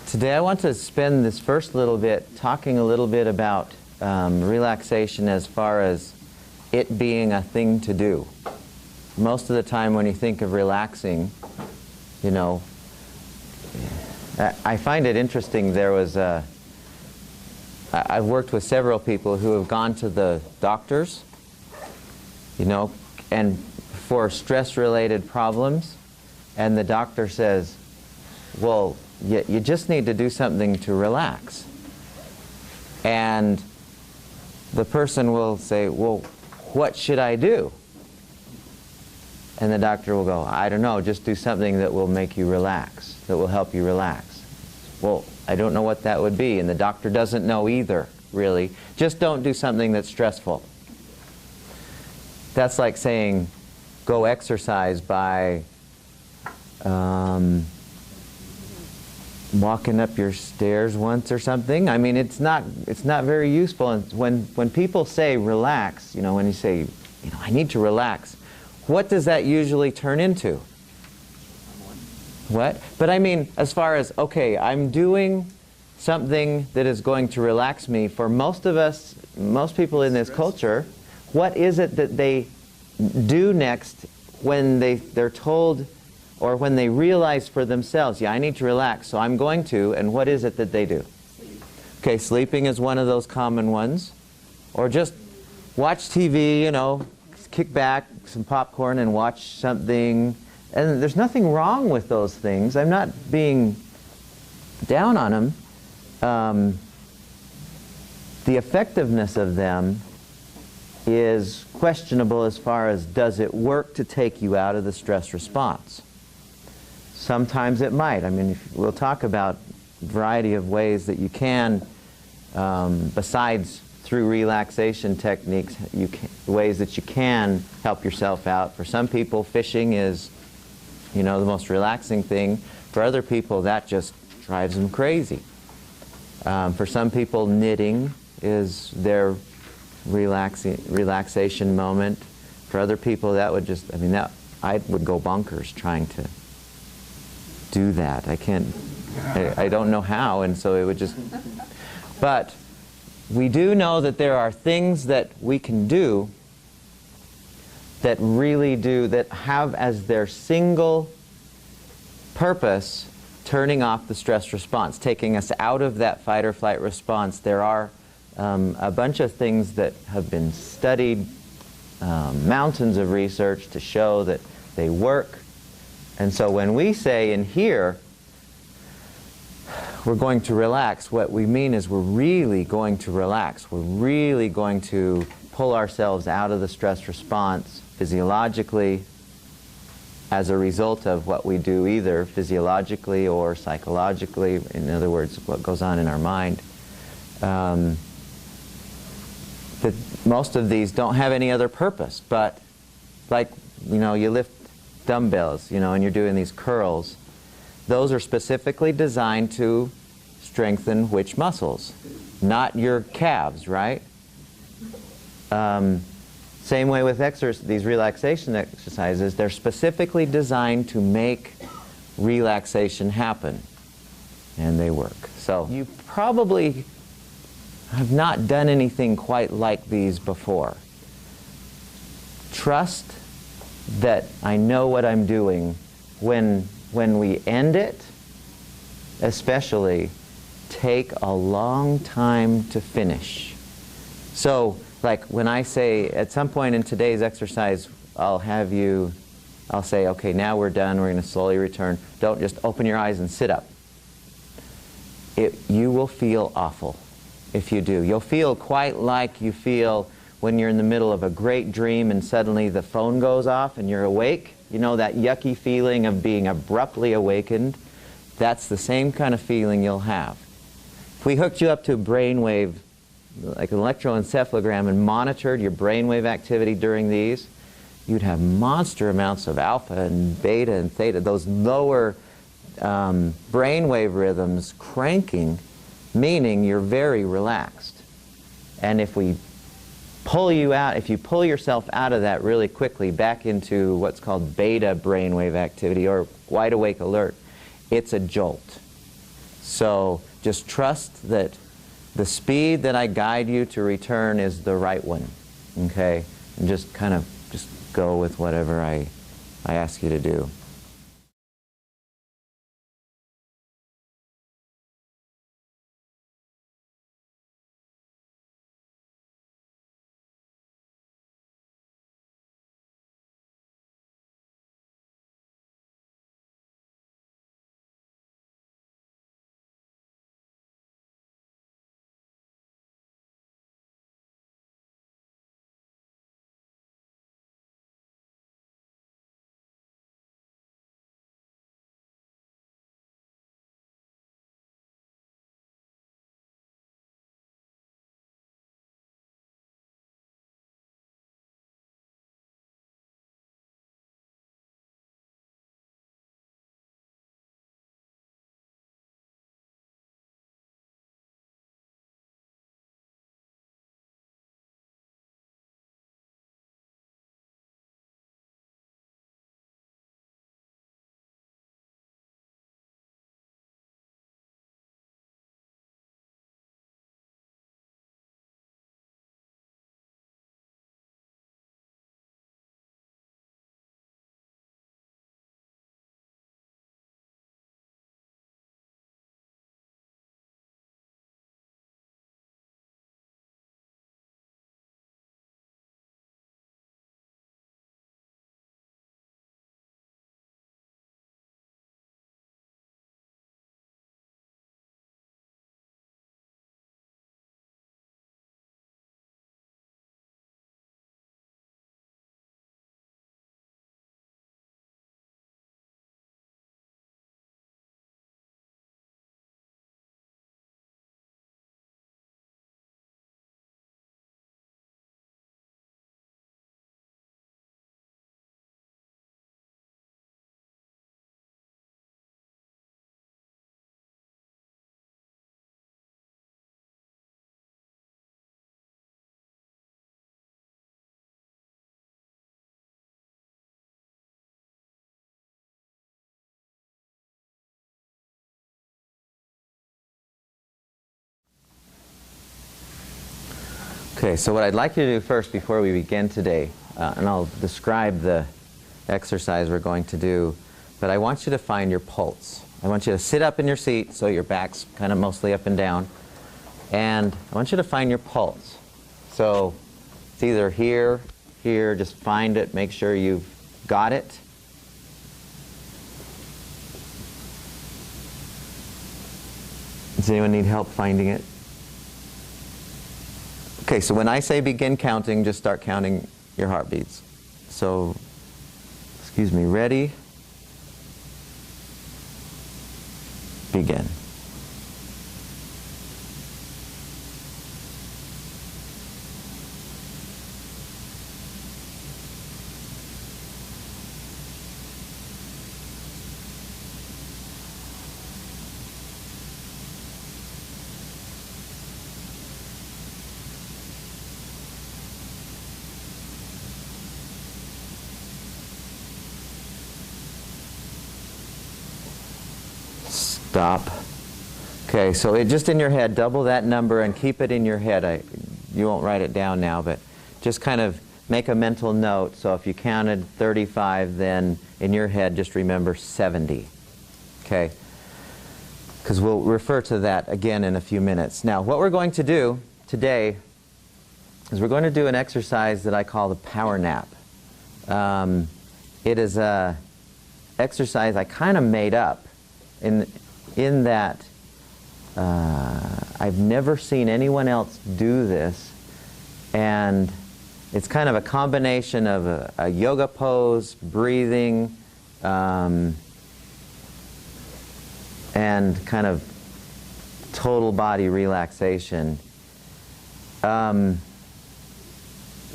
Today I want to spend this first little bit talking a little bit about relaxation as far as it being a thing to do. Most of the time when you think of relaxing, you know, I find it interesting. I've worked with several people who have gone to the doctors, you know, and for stress-related problems, and the doctor says, well, you just need to do something to relax. And the person will say, well, what should I do? And the doctor will go, I don't know, just do something that will make you relax, that will help you relax. Well, I don't know what that would be, and the doctor doesn't know either, really. Just don't do something that's stressful. That's like saying, go exercise by walking up your stairs once or something. I mean, it's not very useful. And when people say relax, you know, when you say, you know, I need to relax, what does that usually turn into? What? But I mean, as far as, okay, I'm doing something that is going to relax me. For most of us, most people in this culture, what is it that they do next when they're told, or when they realize for themselves, yeah, I need to relax, so I'm going to, and what is it that they do? Sleep. Okay, sleeping is one of those common ones. Or just watch TV, you know, kick back, some popcorn and watch something. And there's nothing wrong with those things. I'm not being down on them. The effectiveness of them is questionable as far as, does it work to take you out of the stress response? Sometimes it might. I mean, we'll talk about a variety of ways that you can, besides through relaxation techniques, ways that you can help yourself out. For some people, fishing is, you know, the most relaxing thing. For other people, that just drives them crazy. For some people, knitting is their relaxation moment. For other people, that would just, I mean, I would go bonkers trying to do that. I don't know how, and so it would just, but we do know that there are things that we can do that really do, that have as their single purpose turning off the stress response, taking us out of that fight or flight response. There are a bunch of things that have been studied, mountains of research to show that they work. And so when we say in here, we're going to relax, what we mean is we're really going to relax. We're really going to pull ourselves out of the stress response physiologically as a result of what we do, either physiologically or psychologically, in other words, what goes on in our mind. That most of these don't have any other purpose, but like, you know, you lift dumbbells, you know, and you're doing these curls. Those are specifically designed to strengthen which muscles? Not your calves, right? Same way with these relaxation exercises. They're specifically designed to make relaxation happen, and they work. So you probably have not done anything quite like these before. Trust that I know what I'm doing. When we end it, especially, take a long time to finish. So, like when I say, at some point in today's exercise, I'll say, okay, now we're done, we're going to slowly return. Don't just open your eyes and sit up. You will feel awful if you do. You'll feel quite like you feel when you're in the middle of a great dream and suddenly the phone goes off and you're awake. You know, that yucky feeling of being abruptly awakened? That's the same kind of feeling you'll have. If we hooked you up to a brainwave, like an electroencephalogram, and monitored your brainwave activity during these, you'd have monster amounts of alpha and beta and theta, those lower brainwave rhythms cranking, meaning you're very relaxed. And if we pull you out, if you pull yourself out of that really quickly back into what's called beta brainwave activity or wide awake alert, it's a jolt. So just trust that the speed that I guide you to return is the right one, okay? And just kind of just go with whatever I ask you to do. Okay, so what I'd like you to do first before we begin today, and I'll describe the exercise we're going to do, but I want you to find your pulse. I want you to sit up in your seat so your back's kind of mostly up and down, and I want you to find your pulse. So it's either here, here, just find it, make sure you've got it. Does anyone need help finding it? Okay, so when I say begin counting, just start counting your heartbeats. So, excuse me, ready? Begin. Stop. Okay, so just in your head, double that number and keep it in your head. You won't write it down now, but just kind of make a mental note. So if you counted 35, then in your head just remember 70. Okay? Because we'll refer to that again in a few minutes. Now, what we're going to do today is we're going to do an exercise that I call the power nap. It is an exercise I kind of made up in that I've never seen anyone else do this, and it's kind of a combination of a yoga pose, breathing, and kind of total body relaxation. The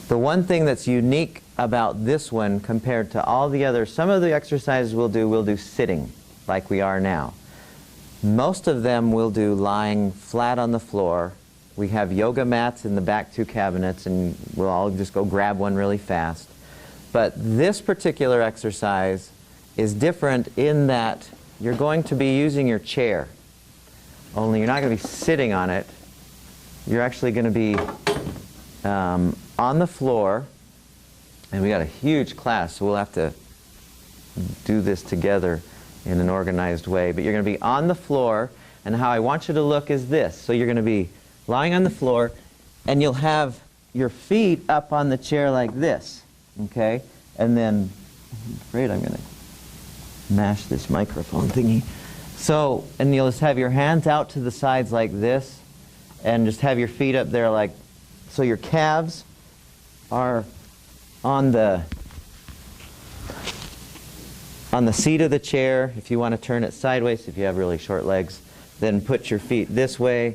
one thing that's unique about this one compared to all the others, some of the exercises we'll do sitting, like we are now. Most of them we'll do lying flat on the floor. We have yoga mats in the back 2 cabinets, and we'll all just go grab one really fast. But this particular exercise is different in that you're going to be using your chair. only you're not going to be sitting on it. You're actually going to be on the floor, and we got a huge class, so we'll have to do this together in an organized way. But you're going to be on the floor, and how I want you to look is this. So you're going to be lying on the floor, and you'll have your feet up on the chair like this, okay? And then, I'm afraid I'm going to mash this microphone thingy. So, and you'll just have your hands out to the sides like this, and just have your feet up there like, so your calves are on the seat of the chair. If you want to turn it sideways, if you have really short legs, then put your feet this way.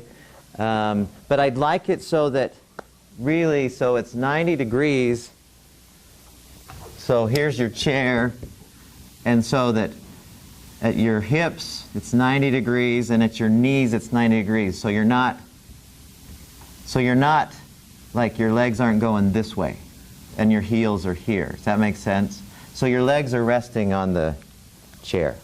But I'd like it so that really, so it's 90 degrees. So here's your chair, and so that at your hips it's 90 degrees, and at your knees it's 90 degrees. So you're not like your legs aren't going this way, and your heels are here. Does that make sense? So your legs are resting on the chair.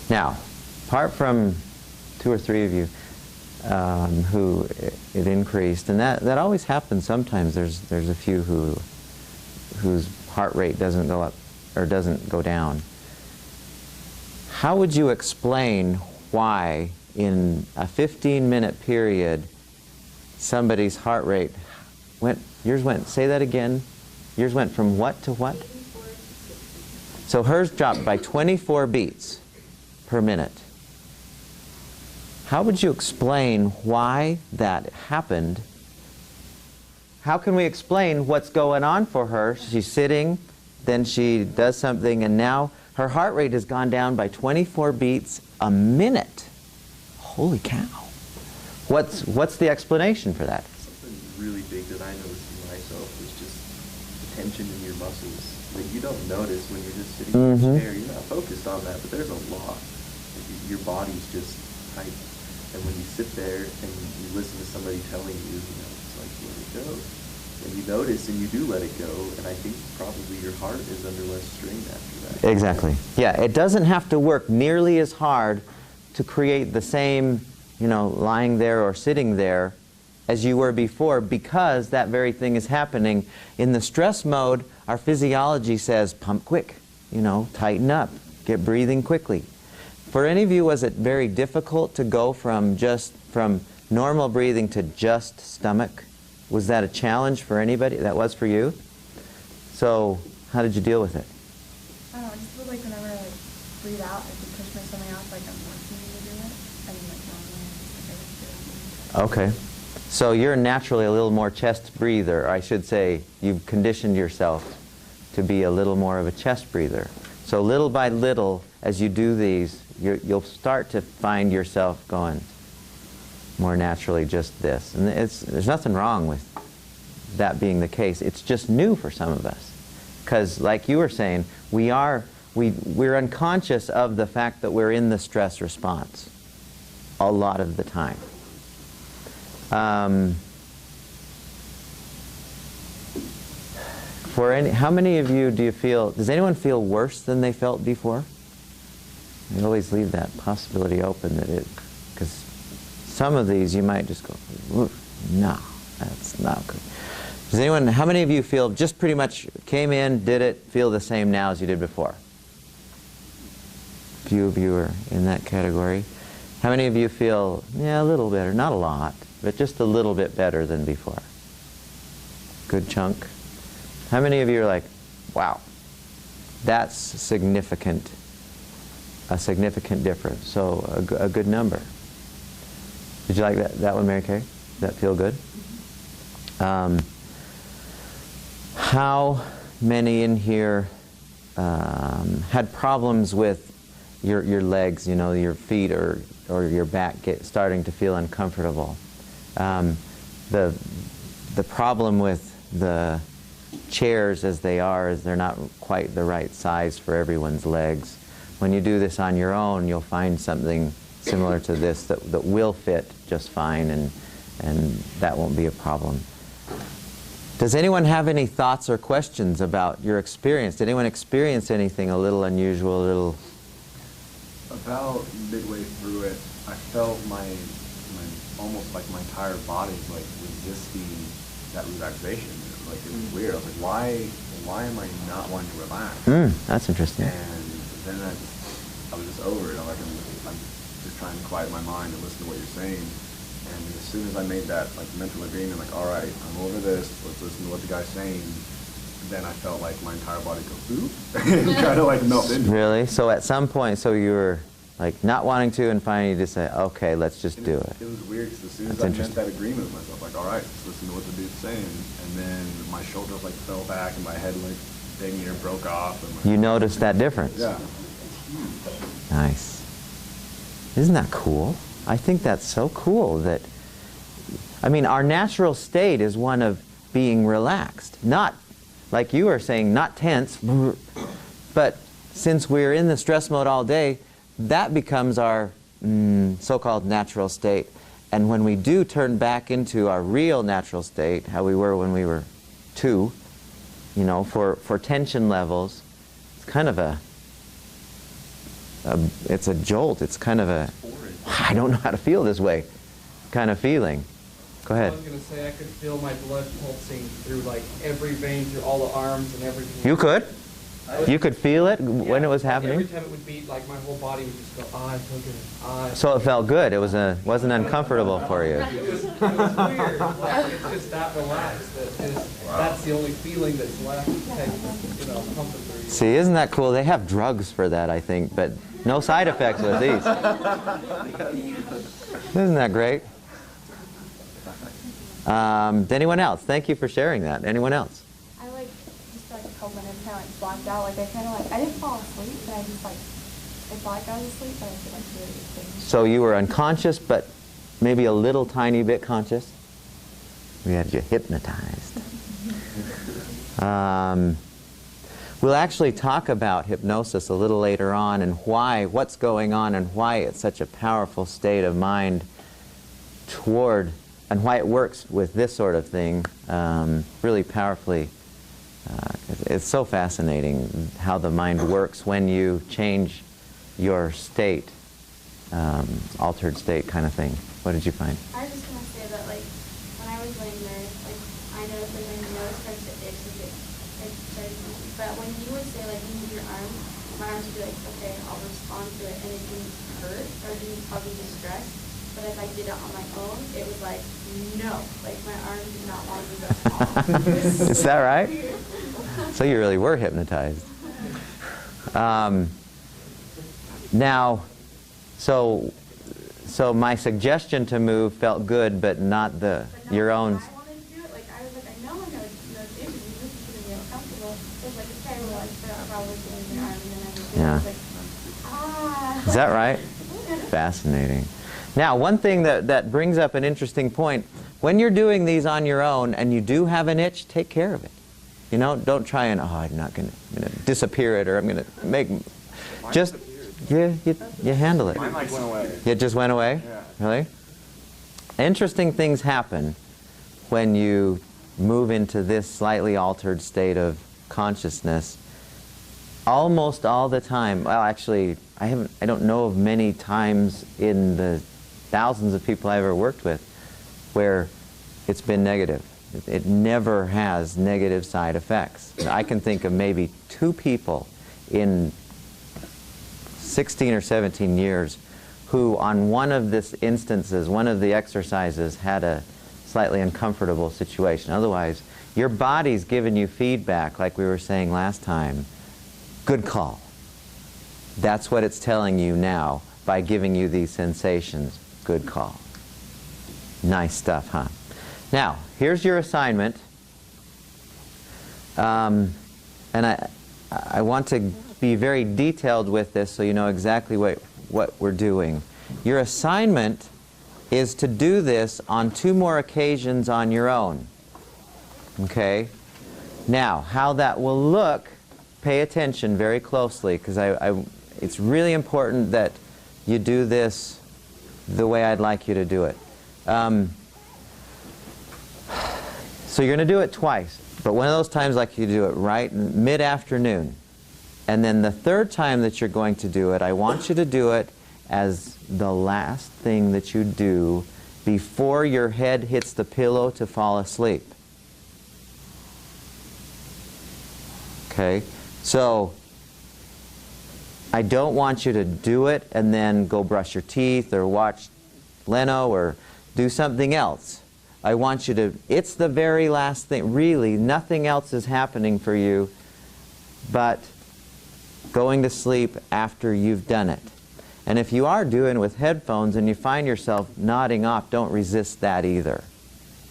Now, apart from 2 or 3 of you who it increased, and that always happens sometimes. There's a few whose heart rate doesn't go up or doesn't go down. How would you explain why in a 15-minute period somebody's heart rate yours went, say that again, yours went from what to what? So hers dropped by 24 beats per minute. How would you explain why that happened? How can we explain what's going on for her? She's sitting, then she does something, and now her heart rate has gone down by 24 beats a minute. Holy cow. What's the explanation for that? Something really big that I noticed in myself was just the tension in your muscles that you don't notice when you're just sitting in the chair. You're not focused on that, but there's a lot. Your body's just tight. And when you sit there and you listen to somebody telling you, it's like, let it go. And you notice and you do let it go, and I think probably your heart is under less strain after that. Exactly. Yeah, it doesn't have to work nearly as hard to create the same, lying there or sitting there as you were before, because that very thing is happening. In the stress mode, our physiology says, pump quick, tighten up, get breathing quickly. For any of you, was it very difficult to go from normal breathing to just stomach? Was that a challenge for anybody? That was for you? So how did you deal with it? I don't know, I just feel like whenever I breathe out, I can push my stomach out like I'm forcing you to do it. And like normally I just Okay. So you're naturally a little more chest breather. I should say you've conditioned yourself to be a little more of a chest breather. So little by little, as you do these, you'll start to find yourself going more naturally just this. And there's nothing wrong with that being the case. It's just new for some of us. Because like you were saying, we're unconscious of the fact that we're in the stress response a lot of the time. How many of you does anyone feel worse than they felt before? You always leave that possibility open because some of these you might just go, no, that's not good. How many of you feel just pretty much came in, did it, feel the same now as you did before? A few of you are in that category. How many of you feel, a little better, not a lot, but just a little bit better than before? Good chunk. How many of you are like, wow, that's significant, a significant difference, so a good number. Did you like that one, Mary Kay? Did that feel good? How many in here had problems with your legs, your feet or your back starting to feel uncomfortable? The problem with the chairs as they are is they're not quite the right size for everyone's legs. When you do this on your own, you'll find something similar to this that will fit just fine, and that won't be a problem. Does anyone have any thoughts or questions about your experience? Did anyone experience anything a little unusual, a little... About midway through it, I felt my almost like my entire body like resisting that relaxation. Like it was weird. I was like, why am I not wanting to relax? That's interesting. And then I was just over it. I'm like, I'm just trying to quiet my mind and listen to what you're saying. And as soon as I made that like mental agreement, like, all right, I'm over this. Let's listen to what the guy's saying. Then I felt like my entire body go boop and kind of like melt into it. Really? So at some point, so you were like not wanting to, and finally you just say, okay, let's just do it. It was weird because as soon as That's I made that agreement with myself, like, all right, let's listen to what the dude's saying. And then my shoulders like fell back and my head like dang near broke off. And, like, You noticed that difference? yeah. Nice. Isn't that cool? I think that's so cool that, I mean, our natural state is one of being relaxed. Not, like you were saying, not tense, but since we're in the stress mode all day, that becomes our so-called natural state. And when we do turn back into our real natural state, how we were when we were 2, you know, for tension levels, it's kind of it's a jolt. It's kind of a, I don't know how to feel this way kind of feeling. Go ahead. I was going to say I could feel my blood pulsing through like every vein, through all the arms and everything. You could? You could feel it when it was happening? Every time it would beat, like my whole body would just go, I feel good. So it felt good. It wasn't uncomfortable for you. It was weird. Like, it's just that relaxed. That's the only feeling that's left to take, pumping through you. See, isn't that cool? They have drugs for that, I think, but no side effects with these. Isn't that great? Anyone else? Thank you for sharing that. Anyone else? I just a couple minutes kind of blacked out. I didn't fall asleep, but I just I thought I was asleep, but I feel really good things. So you were unconscious, but maybe a little tiny bit conscious? We had you hypnotized. We'll actually talk about hypnosis a little later on and what's going on and why it's such a powerful state of mind and why it works with this sort of thing really powerfully. It's so fascinating how the mind works when you change your state, altered state kind of thing. What did you find? I was just going to say that, when I was laying there, I noticed, my nose started to itch, it started to itch. But when you would say, move your arms, my arms would be like, okay, I'll respond to it, and it didn't hurt, or didn't cause me distress. But if I did it on my own, it was like, no. My arms did not want to move at all. Is that right? So you really were hypnotized. Now, so my suggestion to move felt good, but not your own. I wanted to do it. I was like, I know I'm going to do it. This is going to be uncomfortable. It was okay, well, I probably changed my arm, and then I would do it. I was like, ah. Is that right? Fascinating. Now, one thing that brings up an interesting point, when you're doing these on your own and you do have an itch, take care of it. Don't try and, I'm not going to disappear it, or I'm going to make, just, you handle it. Mine went away. It just went away? Yeah. Really? Interesting things happen when you move into this slightly altered state of consciousness. Almost all the time, well, actually, I don't know of many times in the thousands of people I've ever worked with where it's been negative. It never has negative side effects. I can think of maybe 2 people in 16 or 17 years who on one of the instances, one of the exercises, had a slightly uncomfortable situation. Otherwise, your body's giving you feedback, like we were saying last time. Good call. That's what it's telling you now by giving you these sensations. Good call. Nice stuff, huh? Now, here's your assignment. And I want to be very detailed with this so you know exactly what we're doing. Your assignment is to do this on 2 more occasions on your own. Okay? Now, how that will look, pay attention very closely, because it's really important that you do this the way I'd like you to do it. So you're going to do it twice, but one of those times like you do it right mid-afternoon. And then the third time that you're going to do it, I want you to do it as the last thing that you do before your head hits the pillow to fall asleep. Okay? So I don't want you to do it and then go brush your teeth or watch Leno or do something else. I want you to, it's the very last thing. Really, nothing else is happening for you but going to sleep after you've done it. And if you are doing it with headphones and you find yourself nodding off, don't resist that either.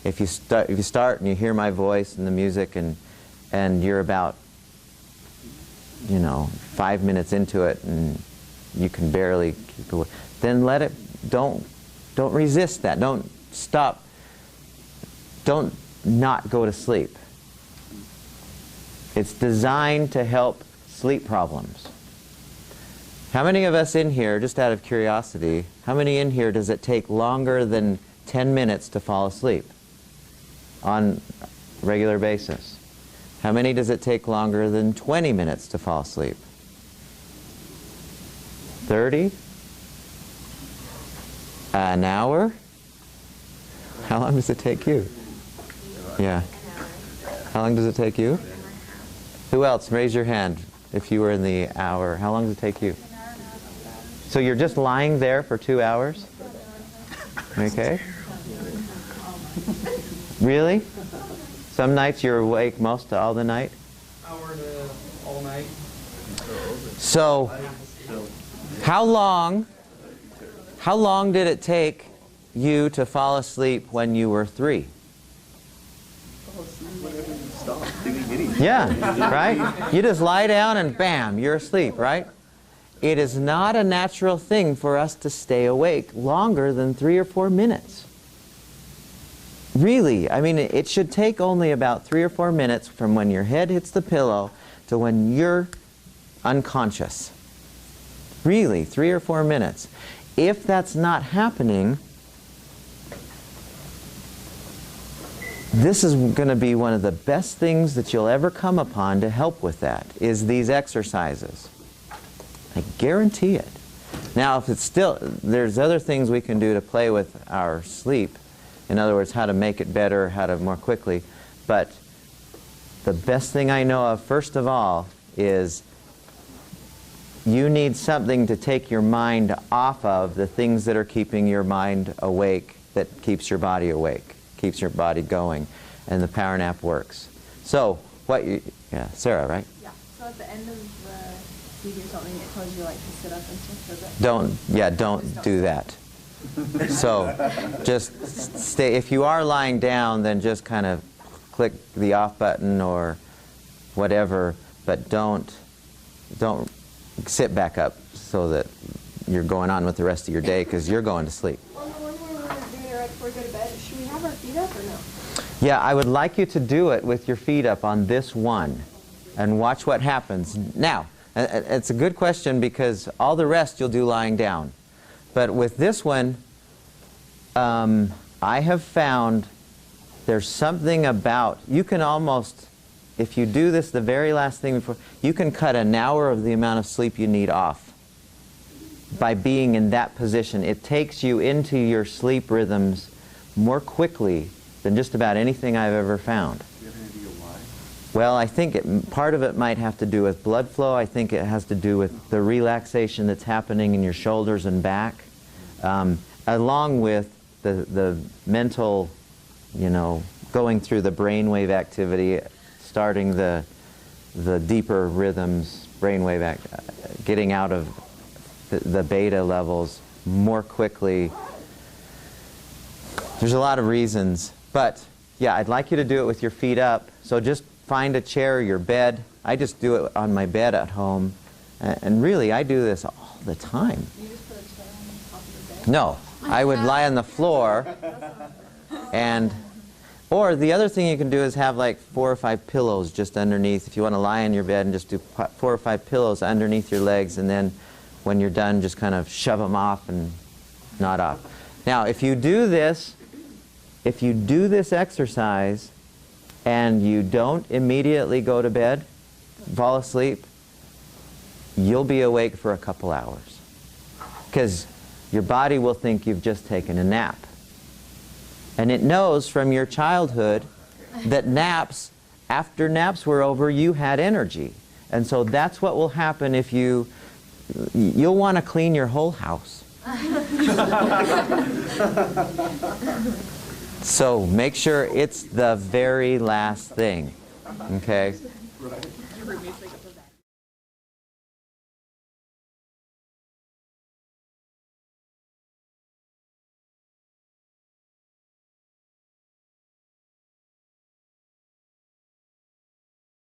If you start and you hear my voice and the music and you're about, 5 minutes into it and you can barely keep away, then let it, don't resist that. Don't stop. Don't not go to sleep. It's designed to help sleep problems. How many of us in here, just out of curiosity, how many in here does it take longer than 10 minutes to fall asleep on a regular basis? How many does it take longer than 20 minutes to fall asleep? 30? An hour? How long does it take you? Yeah. How long does it take you? Who else? Raise your hand if you were in the hour. How long does it take you? So you're just lying there for 2 hours? Okay. Really? Some nights you're awake most all the night? Hour to all night. So, how long did it take you to fall asleep when you were 3? Yeah, right? You just lie down and bam, you're asleep, right? It is not a natural thing for us to stay awake longer than 3 or 4 minutes. Really, I mean, it should take only about 3 or 4 minutes from when your head hits the pillow to when you're unconscious. Really, 3 or 4 minutes. If that's not happening, this is going to be one of the best things that you'll ever come upon to help with that, is these exercises. I guarantee it. Now, if it's still, there's other things we can do to play with our sleep. In other words, how to make it better, how to more quickly. But the best thing I know of, first of all, is you need something to take your mind off of the things that are keeping your mind awake, that keeps your body awake, keeps your body going. And the power nap works. So, Sarah, right? Yeah. So at the end of the CD or something, it tells you like to sit up and stuff. Don't do that. So, just stay. If you are lying down, then just kind of click the off button or whatever, but don't sit back up so that you're going on with the rest of your day, because you're going to sleep. On the one where we're doing it right before we go to bed, should we have our feet up or no? Yeah, I would like you to do it with your feet up on this one and watch what happens. Now, it's a good question because all the rest you'll do lying down. But with this one, I have found there's something about, you can almost, if you do this the very last thing before, you can cut an hour of the amount of sleep you need off by being in that position. It takes you into your sleep rhythms more quickly than just about anything I've ever found. Do you have any idea why? Well, I think part of it might have to do with blood flow. I think it has to do with the relaxation that's happening in your shoulders and back, along with the mental, going through the brainwave activity, starting the deeper rhythms, brainwave getting out of the beta levels more quickly. There's a lot of reasons. But, yeah, I'd like you to do it with your feet up. So just find a chair or your bed. I just do it on my bed at home. And really, I do this all the time. You just put a chair on top of the bed? No, I would lie on the floor. Or the other thing you can do is have like 4 or 5 pillows just underneath. If you want to lie in your bed and just do 4 or 5 pillows underneath your legs, and then when you're done, just kind of shove them off and not off. Now, if you do this exercise and you don't immediately go to bed, fall asleep, you'll be awake for a couple hours. Because your body will think you've just taken a nap. And it knows from your childhood that after naps were over, you had energy. And so that's what will happen if you'll want to clean your whole house. So make sure it's the very last thing, okay? You heard me think of